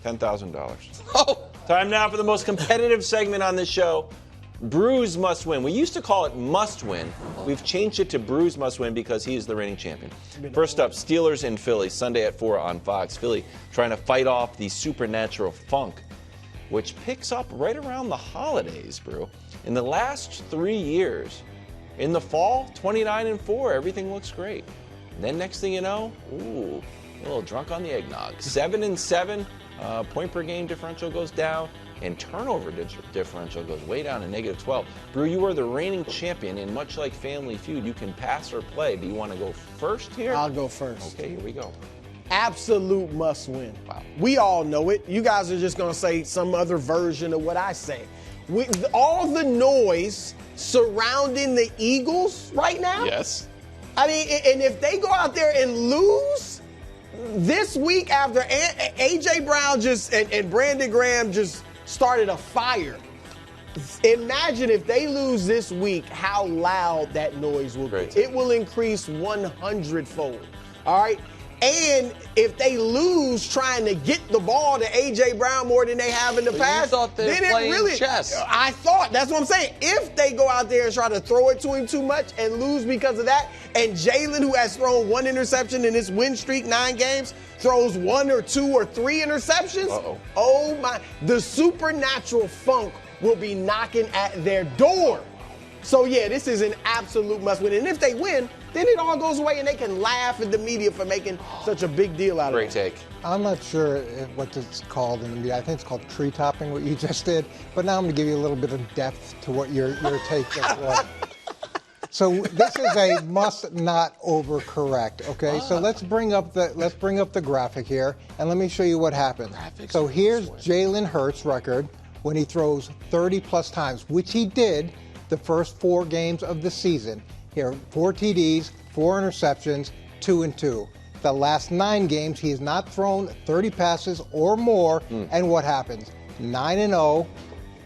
$10,000. Oh! Time now for the most competitive segment on this show. Brews must win. We used to call it must win. We've changed it to Brews must win because he is the reigning champion. First up, Steelers in Philly, Sunday at 4 on Fox. Philly trying to fight off the supernatural funk, which picks up right around the holidays, Brew. In the last 3 years, in the fall, 29-4, everything looks great. And then next thing you know, ooh, a little drunk on the eggnog. 7-7, point per game differential goes down, and turnover differential goes way down to -12. Brew, you are the reigning champion, and much like Family Feud, you can pass or play. Do you want to go first here? I'll go first. Okay, here we go. Absolute must win. Wow. We all know it. You guys are just going to say some other version of what I say. With all the noise surrounding the Eagles right now. Yes. I mean, and if they go out there and lose this week after A.J. Brown and Brandon Graham just started a fire, imagine if they lose this week, how loud that noise will be. It will increase 100-fold. All right? And if they lose trying to get the ball to A.J. Brown more than they have in the past, you thought they were playing chess. I thought, that's what I'm saying. If they go out there and try to throw it to him too much and lose because of that, and Jalen, who has thrown 1 interception in his win streak, 9 games, throws 1 or 2 or 3 interceptions, oh my, the supernatural funk will be knocking at their door. So, yeah, this is an absolute must-win. And if they win, then it all goes away and they can laugh at the media for making such a big deal out of it. Great take. I'm not sure what it's called in the media. I think it's called tree topping, what you just did. But now I'm going to give you a little bit of depth to what your take was. So this is a must not overcorrect. Okay, so let's bring up the graphic here, and let me show you what happened. So here's Jalen Hurts' record when he throws 30-plus times, which he did the first 4 games of the season. Here, 4 TDs, 4 interceptions, 2-2. The last 9 games, he has not thrown 30 passes or more. And what happens? 9-0,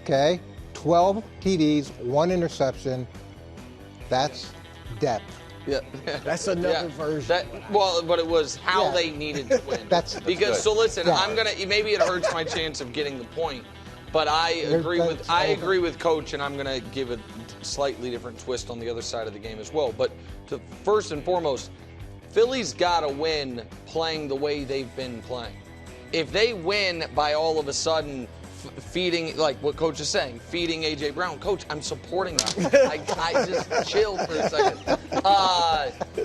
okay, 12 TDs, 1 interception. That's depth. Yeah. That's another version. But it was how they needed to win. That's because good. So listen, maybe it hurts my chance of getting the point. But I agree with Coach, and I'm going to give a slightly different twist on the other side of the game as well. But first and foremost, Philly's got to win playing the way they've been playing. If they win by all of a sudden feeding, like what Coach is saying, feeding A.J. Brown, Coach, I'm supporting that. I just chill for a second.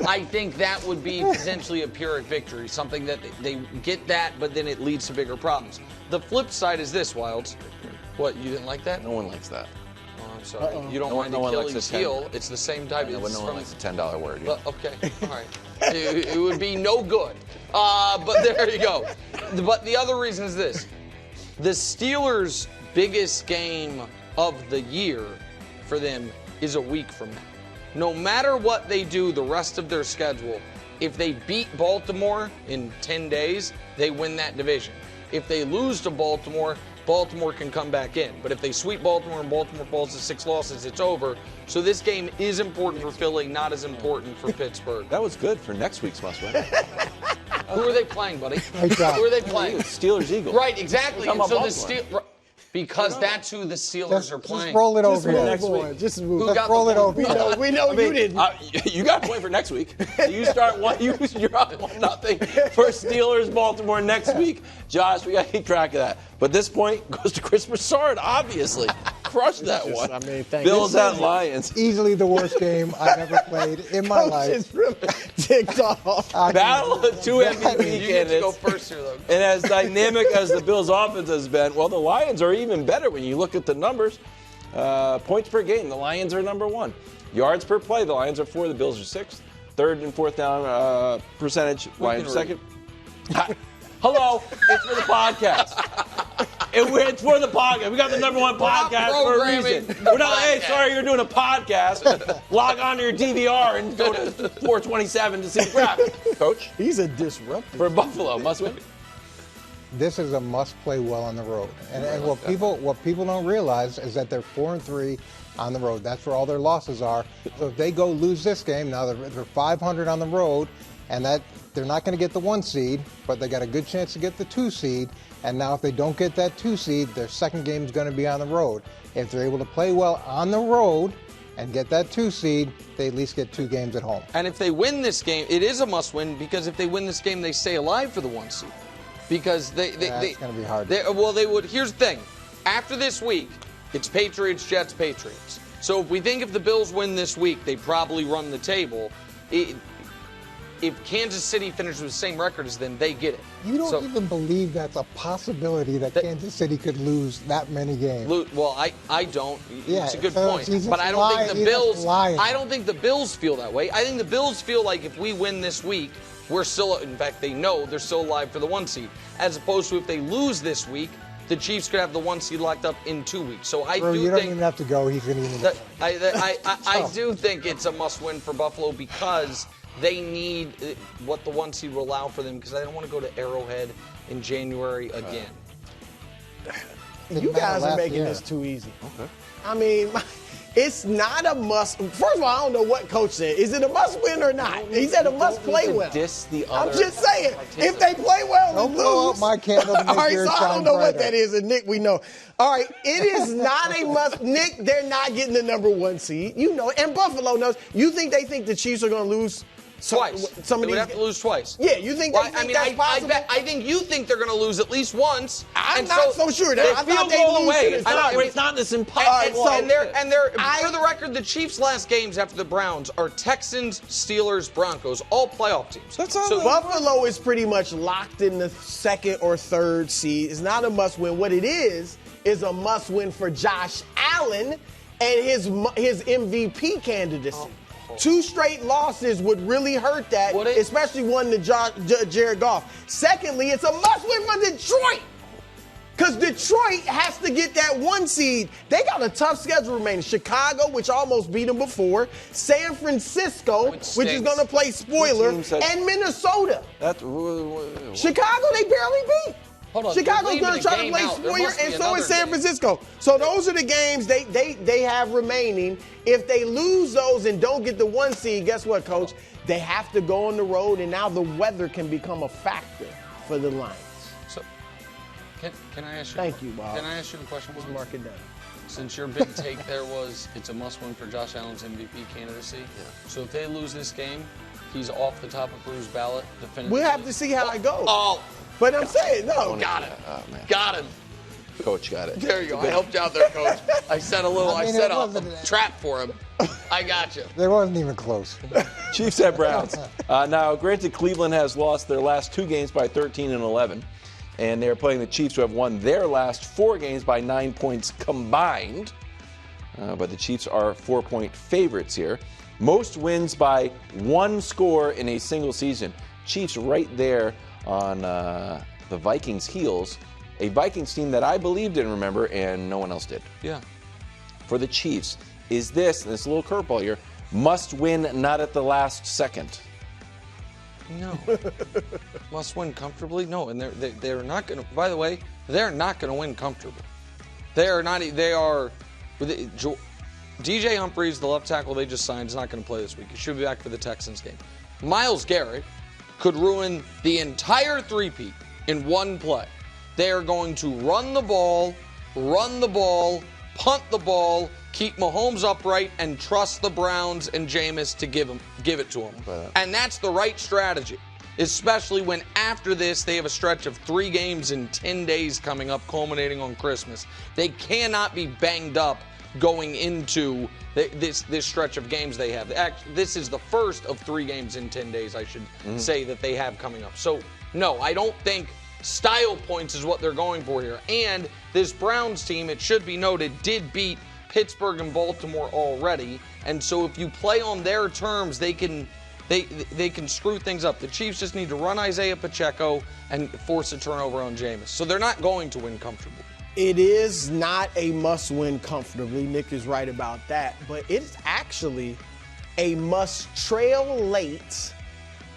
I think that would be potentially a Pyrrhic victory, something that they get that, but then it leads to bigger problems. The flip side is this, Wilds. What, you didn't like that? No one likes that. Oh, I'm sorry. You don't mind the Achilles heel. It's the same type. No one likes a $10 word. Yeah. Okay, all right. It would be no good. But there you go. But the other reason is this. The Steelers' biggest game of the year for them is a week from now. No matter what they do the rest of their schedule, if they beat Baltimore in 10 days, they win that division. If they lose to Baltimore, Baltimore can come back in. But if they sweep Baltimore and Baltimore falls to 6 losses, it's over. So this game is important for Philly, not as important for Pittsburgh. That was good for next week's must-win. Who are they playing, buddy? Great job. Who are they playing? Steelers-Eagles. Right, exactly. And so Baltimore. because that's who the Steelers are playing. Just roll it over here. next week. Just move. Let's roll it over. We know you didn't. You got a point for next week. So you start you're up 1-0 for Steelers Baltimore next week. Josh, we got to keep track of that. But this point goes to Chris Broussard, obviously. Crushed that one. I mean, thank Bills you. at Lions. Easily the worst game I've ever played in my life. Just really ticked off. Battle of 2 MVP You get to go candidates. first here, though. And as dynamic as the Bills' offense has been, well, the Lions are even better when you look at the numbers. Points per game, the Lions are number 1. Yards per play, the Lions are 4, the Bills are 6th. 3rd and 4th down percentage, Lions are 2nd. Hello, it's for the podcast. It's for the podcast. We got the number 1 podcast for a reason. We're not, hey, sorry, you're doing a podcast. Log on to your DVR and go to 427 to see the graphic. Coach? He's a disruptor. For Buffalo, must win. This is a must play well on the road. And what people don't realize is that they're 4-3 on the road. That's where all their losses are. So if they go lose this game, now they're 500 on the road, and that they're not going to get the 1 seed, but they got a good chance to get the 2 seed. And now if they don't get that 2 seed, their second game is going to be on the road. If they're able to play well on the road and get that 2 seed, they at least get 2 games at home. And if they win this game, it is a must-win because if they win this game, they stay alive for the 1 seed. Because it's going to be hard. They would. Here's the thing. After this week, it's Patriots, Jets, Patriots. So if the Bills win this week, they probably run the table. If Kansas City finishes with the same record as them, they get it. You don't even believe that's a possibility that Kansas City could lose that many games. Well, I don't. Yeah, it's a good point. But I don't think the Bills. I don't think the Bills feel that way. I think the Bills feel like if we win this week, we're still. In fact, they know they're still alive for the 1 seed. As opposed to if they lose this week, the Chiefs could have the 1 seed locked up in 2 weeks. So I do think. You don't even have to go. He's going to even. I do think it's a must-win for Buffalo because they need what the 1 seed will allow for them because I don't want to go to Arrowhead in January again. You guys are making this too easy. Okay. I mean, it's not a must. First of all, I don't know what coach said. Is it a must win or not? He said a must play well. I'm just saying, if they play well and lose. Don't blow up my candle to make all right, yours so I don't know what that is, and Nick, we know. All right, it is not a must. Nick, they're not getting the number 1 seed. You know, and Buffalo knows. You think they think the Chiefs are going to lose? Twice. They would have to lose twice. Yeah, you think that's possible? I think you think they're going to lose at least once. I'm not so sure. I thought they lose away. It's not this impossible. And for the record, the Chiefs' last games after the Browns are Texans, Steelers, Broncos, all playoff teams. So Buffalo is pretty much locked in the 2nd or 3rd seed. It's not a must-win. What it is a must-win for Josh Allen and his MVP candidacy. 2 straight losses would really hurt that, especially one to Jared Goff. Secondly, it's a must-win for Detroit because Detroit has to get that 1 seed. They got a tough schedule remaining. Chicago, which almost beat them before, San Francisco, which is going to play spoiler, and Minnesota. Chicago, they barely beat. Chicago's going to try to play spoiler, and so is San Francisco. So those are the games they have remaining. If they lose those and don't get the 1 seed, guess what, Coach? They have to go on the road, and now the weather can become a factor for the Lions. So, can I ask you? Thank you, Bob. Can I ask you a question? Just mark it down. Since your big take there was it's a must-win for Josh Allen's MVP candidacy. Yeah. So if they lose this game, he's off the top of Bruce's ballot. We'll have to see how it goes. Oh. But I'm saying, no. Got him. Got him. Coach got it. There you go. I helped you out there, Coach. I set a trap for him. I got you. There wasn't even close. Chiefs at Browns. Now, granted, Cleveland has lost their last 2 games by 13 and 11, and they're playing the Chiefs, who have won their last 4 games by 9 points combined. But the Chiefs are 4-point favorites here. Most wins by 1 score in a single season. Chiefs right there on the Vikings' heels, a Vikings team that I believe didn't remember and no one else did. Yeah. For the Chiefs, is this a little curveball here, must win not at the last second? No. Must win comfortably? No, and they're not going to, by the way, they're not going to win comfortably. They are not, they are, DJ Humphries, the left tackle they just signed, is not going to play this week. He should be back for the Texans game. Myles Garrett could ruin the entire three-peat in 1 play. They are going to run the ball, punt the ball, keep Mahomes upright, and trust the Browns and Jameis to give it to him. And that's the right strategy, especially when after this they have a stretch of 3 games in 10 days coming up, culminating on Christmas. They cannot be banged up going into this stretch of games they have. This is the first of 3 games in 10 days, I should say, that they have coming up. So, no, I don't think style points is what they're going for here. And this Browns team, it should be noted, did beat Pittsburgh and Baltimore already. And so if you play on their terms, they can screw things up. The Chiefs just need to run Isaiah Pacheco and force a turnover on Jameis. So they're not going to win comfortably. It is not a must-win comfortably. Nick is right about that. But it's actually a must-trail late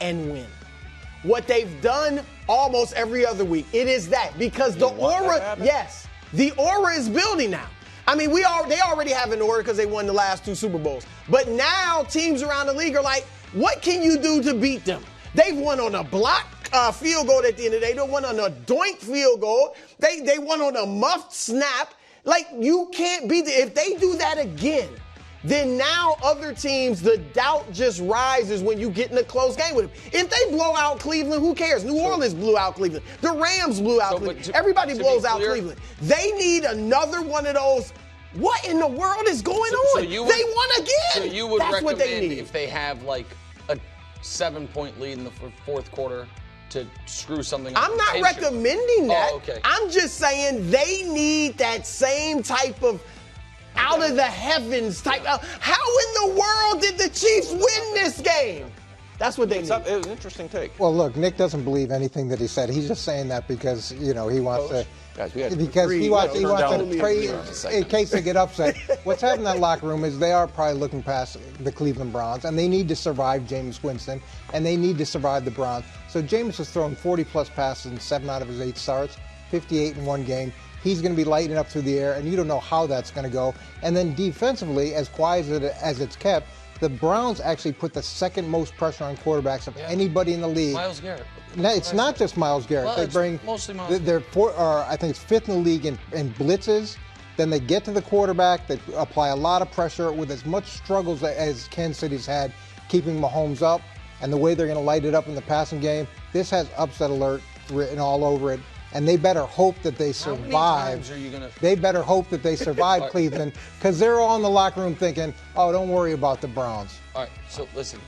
and win. What they've done almost every other week, it is that. Because the aura, the aura is building now. I mean, they already have an aura because they won the last 2 Super Bowls. But now teams around the league are like, what can you do to beat them? They've won on a block field goal at the end of the day. They won on a doink field goal. They won on a muffed snap. Like, you can't beat if they do that again, then now other teams, the doubt just rises when you get in a close game with them. If they blow out Cleveland, who cares? New Orleans blew out Cleveland. The Rams blew out Cleveland. Everybody blows out Cleveland. They need another one of those. What in the world is going on? They won again. So you would That's what they recommend need. if they have like a 7-point lead in the fourth quarter to screw something up? I'm not recommending that. Oh, okay. I'm just saying they need that same type of out of the heavens type. How in the world did the Chiefs win this game? That's what they need. It was an interesting take. Well, look, Nick doesn't believe anything that he said. He's just saying that because, he wants to. Guys, Because he wants to pray in case they get upset. What's happening in that locker room is they are probably looking past the Cleveland Browns, and they need to survive Jameis Winston, and they need to survive the Browns. So Jameis has thrown 40-plus passes in 7 out of his 8 starts, 58 in one game. He's going to be lighting up through the air, and you don't know how that's going to go. And then defensively, as quiet as it's kept, the Browns actually put the second most pressure on quarterbacks of anybody in the league. Myles Garrett. No, it's not just Myles Garrett. Well, they bring mostly Myles they're I think it's 5th in the league in blitzes. Then they get to the quarterback. They apply a lot of pressure with as much struggles as Kansas City's had keeping Mahomes up, and the way they're going to light it up in the passing game. This has upset alert written all over it. And they better hope that they survive. How many times are you gonna... They better hope that they survive Cleveland, because they're all in the locker room thinking, "Oh, don't worry about the Browns." All right, so listen,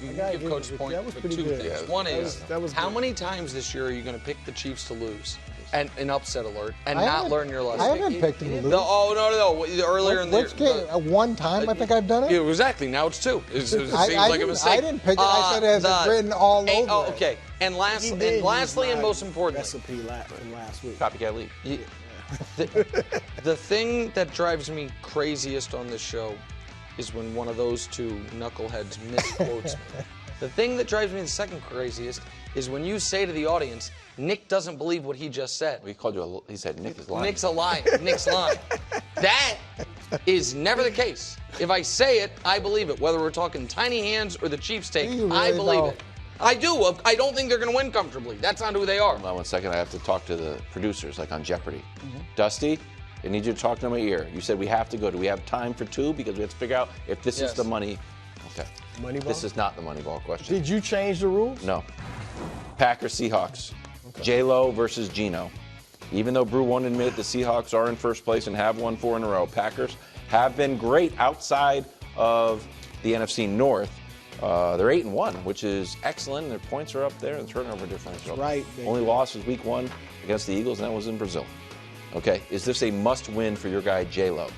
you give Coach a point for 2 things. Yeah, One is, how many times this year are you going to pick the Chiefs to lose and an upset alert and not learn your lesson? I haven't picked them to lose. No. Earlier in the year. One time I think I've done it? Yeah, exactly. Now it's 2. It seems like a mistake. I didn't pick it. I said it has written all over Oh, it. okay. And lastly and most importantly. Recipe from last week. Copycat league. The thing that drives me craziest on this show is when one of those two knuckleheads misquotes me. The thing that drives me the second craziest is when you say to the audience, Nick doesn't believe what he just said. He said Nick is lying. Nick's a liar. Nick's lying. That is never the case. If I say it, I believe it. Whether we're talking tiny hands or the Chiefs take, really I believe know? it. I do. I don't think they're going to win comfortably. That's not who they are. Hold on 1 second. I have to talk to the producers, like on Jeopardy. Dusty, I need you to talk to my ear. You said we have to go. Do we have time for 2? Because we have to figure out if this is the money. Okay. Moneyball? This is not the Moneyball question. Did you change the rules? No. Packers, Seahawks. Okay. J-Lo versus Gino. Even though Brew won't admit the Seahawks are in first place and have won 4 in a row, Packers have been great outside of the NFC North. They're 8-1, which is excellent. Their points are up there, and the turnover differential. Right. Only loss was Week 1 against the Eagles, and that was in Brazil. Okay, is this a must-win for your guy J-Lo?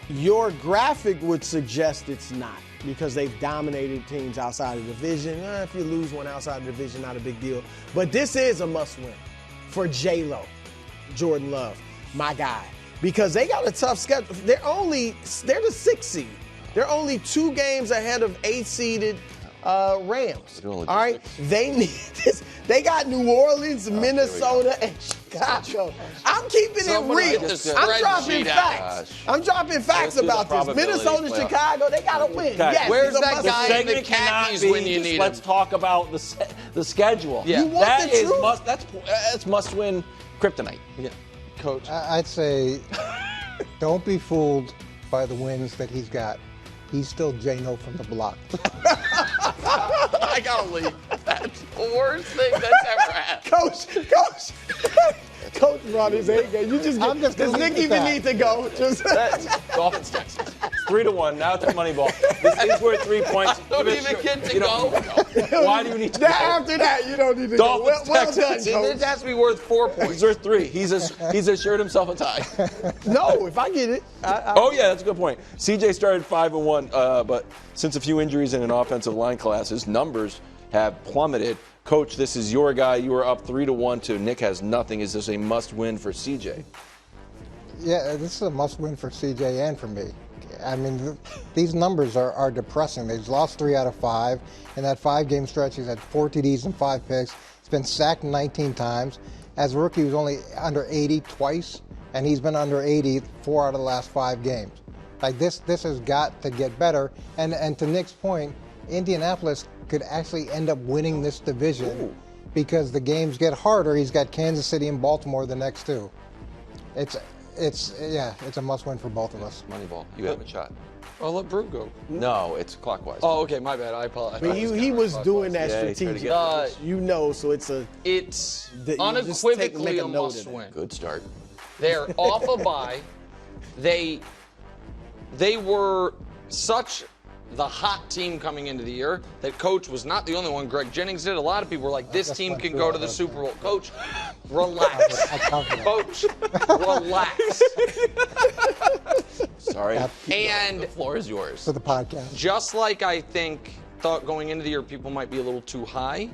Your graphic would suggest it's not, because they've dominated teams outside of the division. If you lose one outside the division, not a big deal. But this is a must-win for J-Lo, Jordan Love, my guy, because they got a tough schedule. They're the 6th seed. They're only 2 games ahead of 8th-seeded Rams. All right, they need this. They got New Orleans, Minnesota, and Chicago. I'm keeping it real. I'm dropping facts. I'm dropping facts about this. Minnesota, Chicago, they gotta win. Yes, where's that guy in the khakis when you need him? Let's talk about the schedule. Yeah. You want the truth? That's must-win kryptonite. Yeah. Coach. I'd say don't be fooled by the wins that he's got. He's still J-No from the block. I gotta leave. That's the worst thing that's ever happened. Coach brought his A game. Does Nick even need to go? Dolphins, Texans. 3-1. Now it's Moneyball. This is worth 3 points. I don't even get to go. Why do you need to go? After that, you don't need to go. Well done, Texans. Coach. This has to be worth 4 points. He's worth 3. He's assured himself a tie. No, if I get it. Oh, yeah, that's a good point. CJ started 5-1, but since a few injuries in an offensive line class, his numbers have plummeted. Coach, this is your guy. You are up 3-1 to Nick has nothing. Is this a must-win for CJ? Yeah, this is a must-win for CJ and for me. I mean, these numbers are depressing. They've lost 3 out of 5. In that 5-game stretch, he's had 4 TDs and 5 picks. He's been sacked 19 times. As a rookie, he was only under 80 twice, and he's been under 80 4 out of the last 5 games. Like, this has got to get better. And to Nick's point, Indianapolis could actually end up winning this division because the games get harder. He's got Kansas City and Baltimore the next two. It's a must-win for both of us. Moneyball. You have a shot. I'll let Brew go. No, it's clockwise. Oh, okay, my bad. I apologize. But he was doing that Yeah, he tried to strategic. get You know, so it's a. It's You just unequivocally make a a note of must-win. Good start. They're off a bye. They were such the hot team coming into the year that Coach was not the only one. Greg Jennings did. A lot of people were like, this team can go to the Super Bowl. Coach, relax. Coach, relax. Sorry. And the floor is yours. For the podcast. just like I thought going into the year people might be a little too high,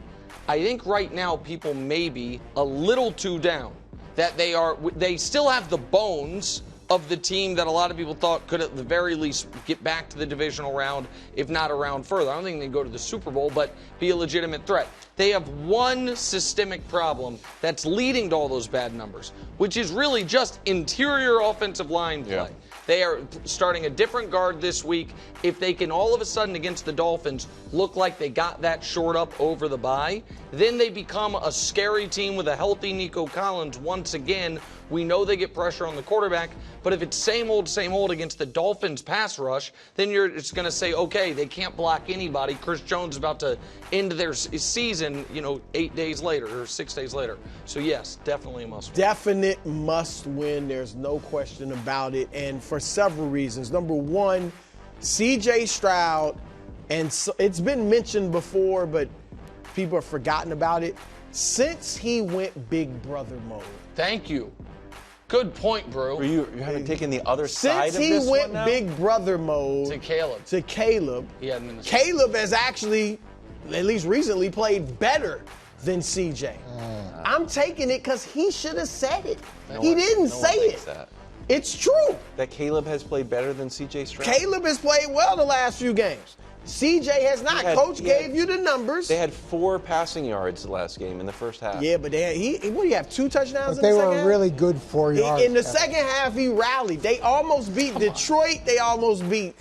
I think right now people may be a little too down. That they still have the bones of the team that a lot of people thought could at the very least get back to the divisional round, if not a round further. I don't think they go to the Super Bowl, but be a legitimate threat. They have one systemic problem that's leading to all those bad numbers, which is really just interior offensive line play. Yeah. They are starting a different guard this week. If they can all of a sudden against the Dolphins look like they got that shored up over the bye, then they become a scary team with a healthy Nico Collins once again. We know they get pressure on the quarterback, but if it's same old against the Dolphins pass rush, then you're just going to say, okay, they can't block anybody. Chris Jones is about to end their season, 8 days later or 6 days later. So yes, definitely a must win. Definite must win. There's no question about it. And for several reasons. Number one, CJ Stroud, and so, it's been mentioned before, but people have forgotten about it. Since he went big brother mode. Thank you. Good point, Brew. You haven't taken the other side of Since this he went one now? big brother mode To Caleb. He had Minnesota. Caleb has actually, at least recently, played better than CJ. I'm taking it because he should have said it. He didn't say it. That. It's true. That Caleb has played better than CJ Stroud? Caleb has played well the last few games. CJ has not. Coach gave you the numbers. They had 4 passing yards the last game in the first half. Yeah, but what do you have, 2 touchdowns But in they the second were half? really good 4 yards. In the second half, he rallied. They almost beat Detroit. They almost beat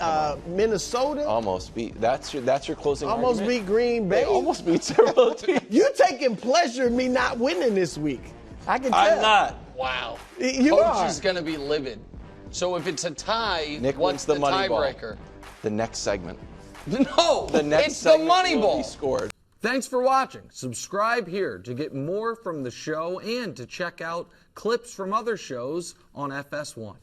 Minnesota. Almost beat. That's your closing Almost argument? beat Green Bay. They almost beat several teams. You're taking pleasure in me not winning this week. I can tell. I'm not. Wow. You Coach are. is going to be livid. So if it's a tie, Nick what's wins the money ball. tiebreaker? The next segment. No, The next it's the segment money will ball. be scored. Thanks for watching. Subscribe here to get more from the show and to check out clips from other shows on FS1.